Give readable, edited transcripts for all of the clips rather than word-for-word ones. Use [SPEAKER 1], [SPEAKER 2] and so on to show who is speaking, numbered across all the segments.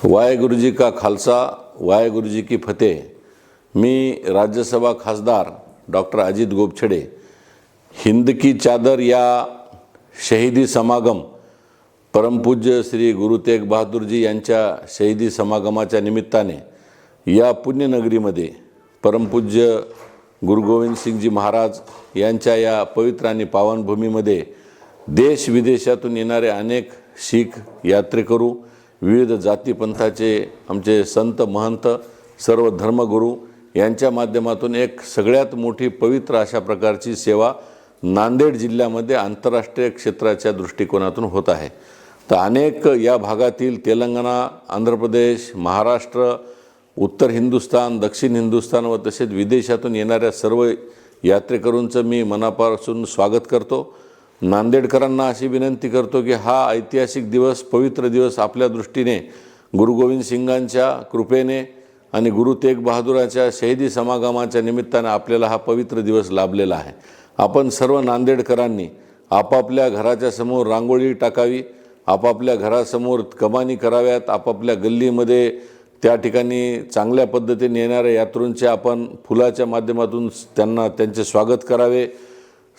[SPEAKER 1] वाहेगुरु जी का खालसा, वाहेगुरु जी की फतेह। मी राज्यसभा खासदार डॉक्टर अजित गोपछडे हिंद की चादर या शहीदी समागम परमपूज्य श्री गुरु तेग बहादूर जी यांच्या शहीदी समागमाच्या निमित्ताने या पुण्यनगरीमध्ये परमपूज्य गुरु गोविंद सिंगजी महाराज यांच्या या पवित्र आणि पावनभूमीमध्ये देश विदेशातून येणारे अनेक शीख यात्रेकरू, विविध जातीपंथाचे आमचे संत महंत, सर्व धर्मगुरू यांच्या माध्यमातून एक सगळ्यात मोठी पवित्र अशा प्रकारची सेवा नांदेड जिल्ह्यामध्ये आंतरराष्ट्रीय क्षेत्राच्या दृष्टिकोनातून होत आहे। तर अनेक या भागातील तेलंगणा, आंध्र प्रदेश, महाराष्ट्र, उत्तर हिंदुस्थान, दक्षिण हिंदुस्थान व तसेच विदेशातून येणाऱ्या सर्व यात्रेकरूंचं मी मनापासून स्वागत करतो। नांदेडकरांना अशी विनंती करतो की हा ऐतिहासिक दिवस, पवित्र दिवस आपल्या दृष्टीने गुरु गोविंद सिंगांच्या कृपेने आणि गुरु तेग बहादुराच्या शहीदी समागमाच्या निमित्ताने आपल्याला हा पवित्र दिवस लाभलेला आहे। आपण सर्व नांदेडकरांनी आपापल्या घराच्या समोर रांगोळी टाकावी, आपापल्या घरासमोर कमानी कराव्यात, आपापल्या गल्लीमध्ये त्या ठिकाणी चांगल्या पद्धतीने येणाऱ्या यात्रूंचे आपण फुलाच्या माध्यमातून त्यांचे स्वागत करावे।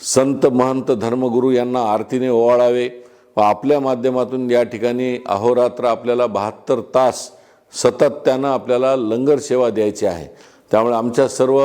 [SPEAKER 1] संत महंत धर्मगुरू यांना आरतीने ओवाळावे व आपल्या माध्यमातून या ठिकाणी अहोरात्र आपल्याला 72 तास सातत्याने आपल्याला लंगर सेवा द्यायची आहे। त्यामुळे आमच्या सर्व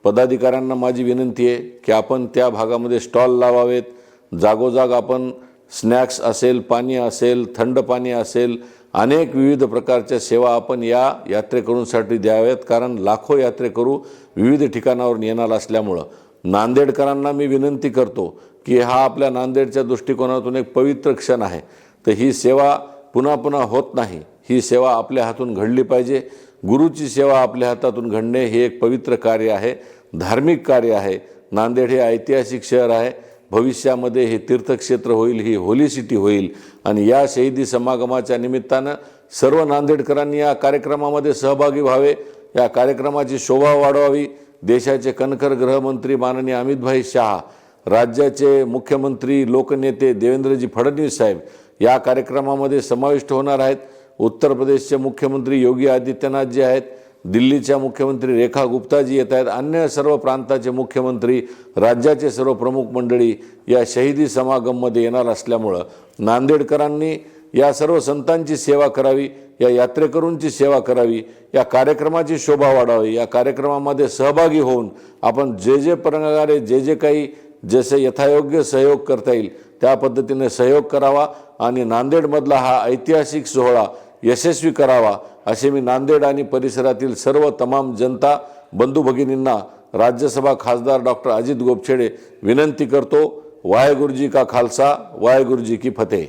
[SPEAKER 1] पदाधिकाऱ्यांना माझी विनंती आहे की आपण त्या भागामध्ये स्टॉल लावावेत। जागोजाग आपण स्नॅक्स असेल, पाणी असेल, थंड पाणी असेल, अनेक विविध प्रकारच्या सेवा आपण या यात्रेकरूंसाठी द्याव्यात। कारण लाखो यात्रेकरू विविध ठिकाणावरून येणार असल्यामुळे नांदेडकरांना मी विनंती करतो की हा आपल्या नांदेडच्या दृष्टिकोनातून एक पवित्र क्षण आहे। तर ही सेवा पुन्हा पुन्हा होत नाही, ही सेवा आपल्या हातून घडली पाहिजे। गुरुची सेवा आपल्या हातातून घडणे हे एक पवित्र कार्य आहे, धार्मिक कार्य आहे। नांदेड हे ऐतिहासिक शहर आहे, भविष्यामध्ये हे तीर्थक्षेत्र होईल, ही होली सिटी होईल। आणि या शहीदी समागमाच्या निमित्तानं सर्व नांदेडकरांनी या कार्यक्रमामध्ये सहभागी व्हावे, या कार्यक्रमाची शोभा वाढवावी। देशाचे कणखर गृहमंत्री माननीय अमितभाई शाह, राज्याचे मुख्यमंत्री लोकनेते देवेंद्रजी फडणवीस साहेब या कार्यक्रमामध्ये समाविष्ट होणार आहेत। उत्तर प्रदेशचे मुख्यमंत्री योगी आदित्यनाथ जी आहेत, दिल्लीच्या मुख्यमंत्री रेखा गुप्ता जी येत आहेत, अन्य सर्व प्रांताचे मुख्यमंत्री, राज्याचे सर्व प्रमुख मंडळी या शहीदी समागममध्ये येणार असल्यामुळं नांदेडकरांनी या सर्व संतांची सेवा करावी, या यात्रेकरूंची सेवा करावी, या कार्यक्रमाची शोभा वाढावी। या कार्यक्रमामध्ये सहभागी होऊन आपण जे प्रकारे जे काही जसे यथायोग्य सहयोग करता येईल त्या पद्धतीने सहयोग करावा आणि नांदेडमधला हा ऐतिहासिक सोहळा यशस्वी करावा असे मी नांदेड आणि परिसरातील सर्व तमाम जनता बंधू भगिनींना राज्यसभा खासदार डॉक्टर अजित गोपछडे विनंती करतो। वाहेगुरु जी का खालसा, वाहेगुरु जी की फतेह।